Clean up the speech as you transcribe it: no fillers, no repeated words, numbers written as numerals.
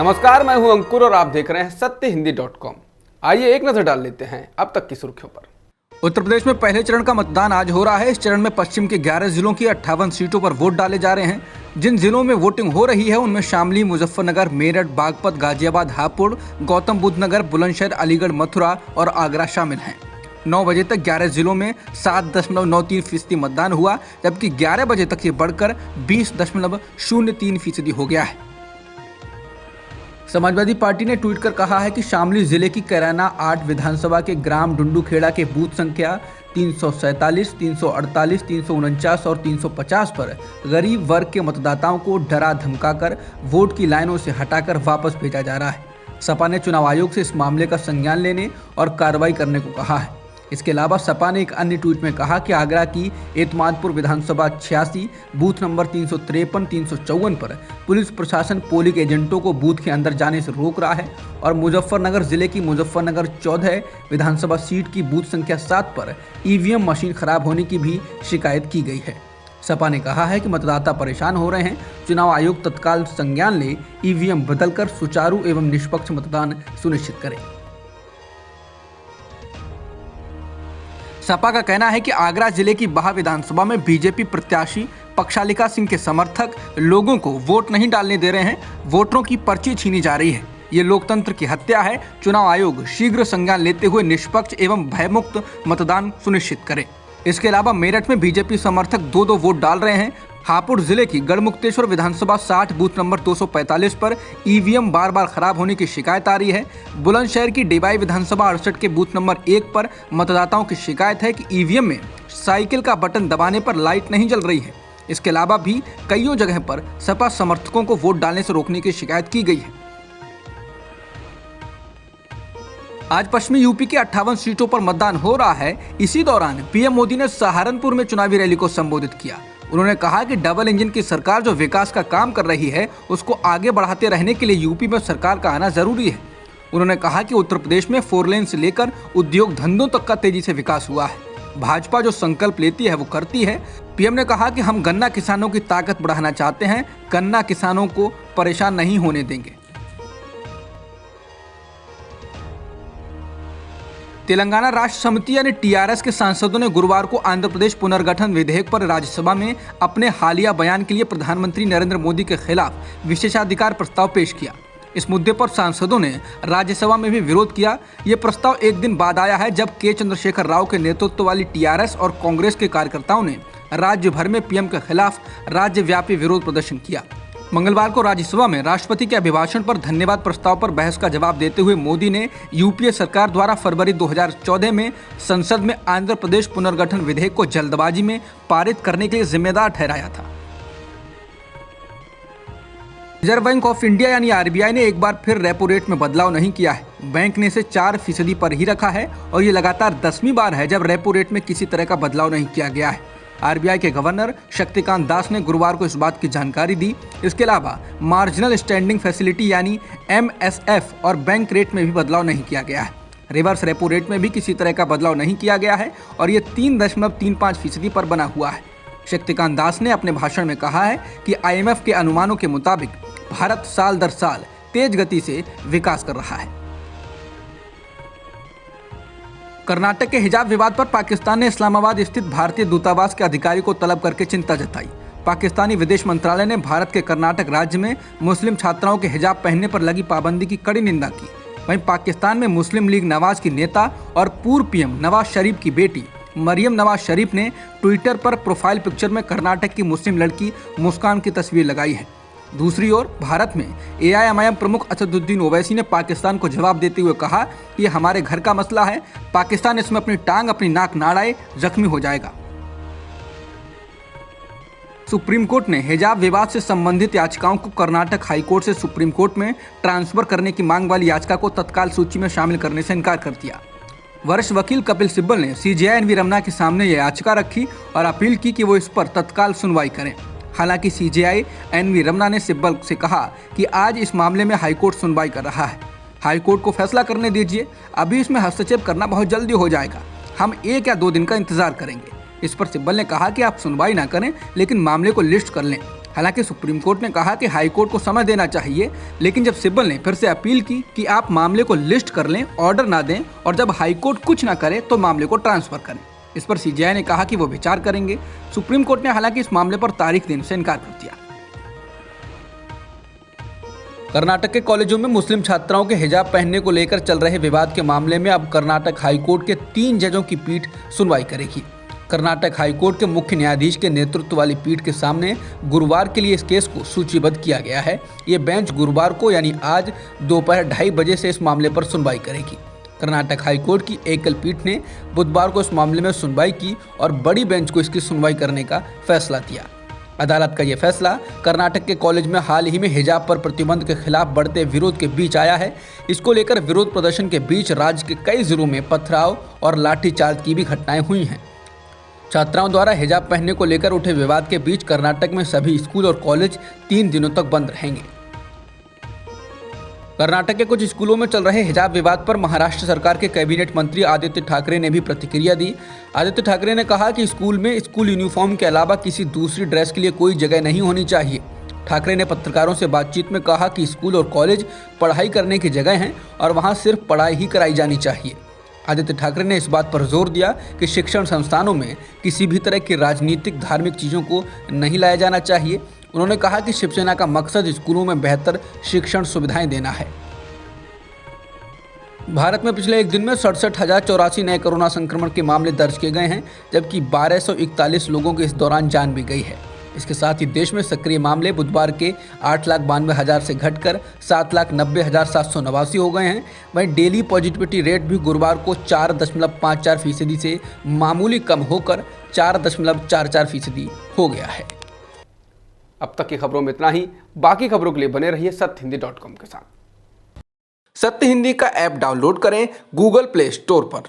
नमस्कार, मैं हूं अंकुर और आप देख रहे हैं सत्यहिंदी.com। आइए एक नजर डाल लेते हैं अब तक की सुर्खियों पर। उत्तर प्रदेश में पहले चरण का मतदान आज हो रहा है। इस चरण में पश्चिम के 11 जिलों की 58 सीटों पर वोट डाले जा रहे हैं। जिन जिलों में वोटिंग हो रही है उनमें शामली, मुजफ्फरनगर, मेरठ, बागपत, गाजियाबाद, हापुड़, गौतम बुद्ध नगर, बुलंदशहर, अलीगढ़, मथुरा और आगरा शामिल हैं। 9 बजे तक 11 जिलों में 7.93% मतदान हुआ, जबकि 11 बजे तक ये बढ़कर 20.03% हो गया है। समाजवादी पार्टी ने ट्वीट कर कहा है कि शामली जिले की कैराना 8 विधानसभा के ग्राम डुंडूखेड़ा के बूथ संख्या 347, 348, 349 और 350 पर गरीब वर्ग के मतदाताओं को डरा धमकाकर वोट की लाइनों से हटाकर वापस भेजा जा रहा है। सपा ने चुनाव आयोग से इस मामले का संज्ञान लेने और कार्रवाई करने को कहा है। इसके अलावा सपा ने एक अन्य ट्वीट में कहा कि आगरा की एतमादपुर विधानसभा 86 बूथ नंबर 353, 354 पर पुलिस प्रशासन पोलिंग एजेंटों को बूथ के अंदर जाने से रोक रहा है और मुजफ्फरनगर जिले की मुजफ्फरनगर 14 विधानसभा सीट की बूथ संख्या 7 पर ईवीएम मशीन खराब होने की भी शिकायत की गई है। सपा ने कहा है कि मतदाता परेशान हो रहे हैं, चुनाव आयोग तत्काल संज्ञान ले, ईवीएम बदलकर सुचारू एवं निष्पक्ष मतदान सुनिश्चित करे। सपा का कहना है कि आगरा जिले की बाह विधानसभा में बीजेपी प्रत्याशी पक्षालिका सिंह के समर्थक लोगों को वोट नहीं डालने दे रहे हैं, वोटरों की पर्ची छीनी जा रही है। ये लोकतंत्र की हत्या है। चुनाव आयोग शीघ्र संज्ञान लेते हुए निष्पक्ष एवं भयमुक्त मतदान सुनिश्चित करे। इसके अलावा मेरठ में बीजेपी समर्थक 2-2 वोट डाल रहे हैं। हापुड़ जिले की गढ़मुक्तेश्वर विधानसभा 60 बूथ नंबर 245 पर ईवीएम बार बार खराब होने की शिकायत आ रही है। बुलंदशहर की डिबाई विधानसभा 68 के बूथ नंबर 1 पर मतदाताओं की शिकायत है कि ईवीएम में साइकिल का बटन दबाने पर लाइट नहीं जल रही है। इसके अलावा भी कईयों जगह पर सपा समर्थकों को वोट डालने से रोकने की शिकायत की गई है। आज पश्चिमी यूपी की 58 सीटों पर मतदान हो रहा है। इसी दौरान पीएम मोदी ने सहारनपुर में चुनावी रैली को संबोधित किया। उन्होंने कहा कि डबल इंजन की सरकार जो विकास का काम कर रही है उसको आगे बढ़ाते रहने के लिए यूपी में सरकार का आना जरूरी है। उन्होंने कहा कि उत्तर प्रदेश में 4 लेन से लेकर उद्योग धंधों तक का तेजी से विकास हुआ है। भाजपा जो संकल्प लेती है वो करती है। पीएम ने कहा कि हम गन्ना किसानों की ताकत बढ़ाना चाहते हैं, गन्ना किसानों को परेशान नहीं होने देंगे। तेलंगाना राष्ट्र समिति यानी टीआरएस के सांसदों ने गुरुवार को आंध्र प्रदेश पुनर्गठन विधेयक पर राज्यसभा में अपने हालिया बयान के लिए प्रधानमंत्री नरेंद्र मोदी के खिलाफ विशेषाधिकार प्रस्ताव पेश किया। इस मुद्दे पर सांसदों ने राज्यसभा में भी विरोध किया। ये प्रस्ताव एक दिन बाद आया है जब के चंद्रशेखर राव के नेतृत्व वाली टीआरएस और कांग्रेस के कार्यकर्ताओं ने राज्य भर में पीएम के खिलाफ राज्यव्यापी विरोध प्रदर्शन किया। मंगलवार को राज्यसभा में राष्ट्रपति के अभिभाषण पर धन्यवाद प्रस्ताव पर बहस का जवाब देते हुए मोदी ने यूपीए सरकार द्वारा फरवरी 2014 में संसद में आंध्र प्रदेश पुनर्गठन विधेयक को जल्दबाजी में पारित करने के लिए जिम्मेदार ठहराया था। रिजर्व बैंक ऑफ इंडिया यानी आरबीआई ने एक बार फिर रेपो रेट में बदलाव नहीं किया है। बैंक ने इसे 4% पर ही रखा है और ये लगातार 10वीं बार है जब रेपो रेट में किसी तरह का बदलाव नहीं किया गया है। आरबीआई के गवर्नर शक्तिकांत दास ने गुरुवार को इस बात की जानकारी दी। इसके अलावा मार्जिनल स्टैंडिंग फैसिलिटी यानी एमएसएफ और बैंक रेट में भी बदलाव नहीं किया गया है। रिवर्स रेपो रेट में भी किसी तरह का बदलाव नहीं किया गया है और ये 3.35% पर बना हुआ है। शक्तिकांत दास ने अपने भाषण में कहा है कि आईएमएफ के अनुमानों के मुताबिक भारत साल दर साल तेज गति से विकास कर रहा है। कर्नाटक के हिजाब विवाद पर पाकिस्तान ने इस्लामाबाद स्थित भारतीय दूतावास के अधिकारी को तलब करके चिंता जताई। पाकिस्तानी विदेश मंत्रालय ने भारत के कर्नाटक राज्य में मुस्लिम छात्राओं के हिजाब पहनने पर लगी पाबंदी की कड़ी निंदा की। वहीं पाकिस्तान में मुस्लिम लीग नवाज की नेता और पूर्व पीएम नवाज शरीफ की बेटी मरियम नवाज शरीफ ने ट्विटर पर प्रोफाइल पिक्चर में कर्नाटक की मुस्लिम लड़की मुस्कान की तस्वीर लगाई है। दूसरी ओर भारत में एआईएमआईएम प्रमुख असदुद्दीन ओवैसी ने पाकिस्तान को जवाब देते हुए कहा कि यह हमारे घर का मसला है, पाकिस्तान इसमें अपनी टांग अपनी नाक ना अड़ाए, जख्मी हो जाएगा। सुप्रीम कोर्ट ने हिजाब विवाद से संबंधित याचिकाओं को कर्नाटक हाईकोर्ट से सुप्रीम कोर्ट में ट्रांसफर करने की मांग वाली याचिका को तत्काल सूची में शामिल करने से इनकार कर दिया। वरिष्ठ वकील कपिल सिब्बल ने सीजेआई एनवी रमना के सामने यह याचिका रखी और अपील की कि वो इस पर तत्काल सुनवाई करें। हालांकि सीजेआई एनवी रमना ने सिब्बल से कहा कि आज इस मामले में हाईकोर्ट सुनवाई कर रहा है, हाईकोर्ट को फैसला करने दीजिए, अभी इसमें हस्तक्षेप करना बहुत जल्दी हो जाएगा, हम 1 या 2 दिन का इंतजार करेंगे। इस पर सिब्बल ने कहा कि आप सुनवाई ना करें लेकिन मामले को लिस्ट कर लें। हालांकि सुप्रीम कोर्ट ने कहा कि हाई कोर्ट को समय देना चाहिए, लेकिन जब सिब्बल ने फिर से अपील की कि आप मामले को लिस्ट कर लें, ऑर्डर ना दें और जब हाई कोर्ट कुछ ना करे तो मामले को ट्रांसफर करें। इस पर सीजेआई ने कहा कि वो विचार करेंगे। सुप्रीम कोर्ट ने हालांकि इस मामले पर तारीख देने से इनकार कर दिया। कर्नाटक के कॉलेजों में मुस्लिम छात्राओं के हिजाब पहनने को लेकर चल रहे विवाद के मामले में अब कर्नाटक हाईकोर्ट के 3 जजों की पीठ सुनवाई करेगी। कर्नाटक हाईकोर्ट के मुख्य न्यायाधीश के नेतृत्व वाली पीठ के सामने गुरुवार के लिए इस केस को सूचीबद्ध किया गया है। ये बेंच गुरुवार को यानी आज दोपहर 2:30 बजे से इस मामले पर सुनवाई करेगी। कर्नाटक हाईकोर्ट की एकल पीठ ने बुधवार को इस मामले में सुनवाई की और बड़ी बेंच को इसकी सुनवाई करने का फैसला दिया। अदालत का यह फैसला कर्नाटक के कॉलेज में हाल ही में हिजाब पर प्रतिबंध के खिलाफ बढ़ते विरोध के बीच आया है। इसको लेकर विरोध प्रदर्शन के बीच राज्य के कई जिलों में पथराव और लाठीचार्ज की भी घटनाएं हुई हैं। छात्राओं द्वारा हिजाब पहनने को लेकर उठे विवाद के बीच कर्नाटक में सभी स्कूल और कॉलेज 3 दिनों तक बंद रहेंगे। कर्नाटक के कुछ स्कूलों में चल रहे हिजाब विवाद पर महाराष्ट्र सरकार के कैबिनेट मंत्री आदित्य ठाकरे ने भी प्रतिक्रिया दी। आदित्य ठाकरे ने कहा कि स्कूल में स्कूल यूनिफॉर्म के अलावा किसी दूसरी ड्रेस के लिए कोई जगह नहीं होनी चाहिए। ठाकरे ने पत्रकारों से बातचीत में कहा कि स्कूल और कॉलेज पढ़ाई करने की जगह हैं और वहां सिर्फ पढ़ाई ही कराई जानी चाहिए। आदित्य ठाकरे ने इस बात पर जोर दिया कि शिक्षण संस्थानों में किसी भी तरह की राजनीतिक धार्मिक चीज़ों को नहीं लाया जाना चाहिए। उन्होंने कहा कि शिवसेना का मकसद स्कूलों में बेहतर शिक्षण सुविधाएं देना है। भारत में पिछले एक दिन में 67,084 नए कोरोना संक्रमण के मामले दर्ज किए गए हैं, जबकि 1241 लोगों की इस दौरान जान भी गई है। इसके साथ ही देश में सक्रिय मामले बुधवार के 8,92,000 से घटकर 7,90,789 हो गए हैं। वहीं डेली पॉजिटिविटी रेट भी गुरुवार को 4.54% से मामूली कम होकर 4.44% हो गया है। अब तक की खबरों में इतना ही। बाकी खबरों के लिए बने रहिए सत्यहिंदी.com के साथ। सत्य हिंदी का ऐप डाउनलोड करें गूगल प्ले स्टोर पर।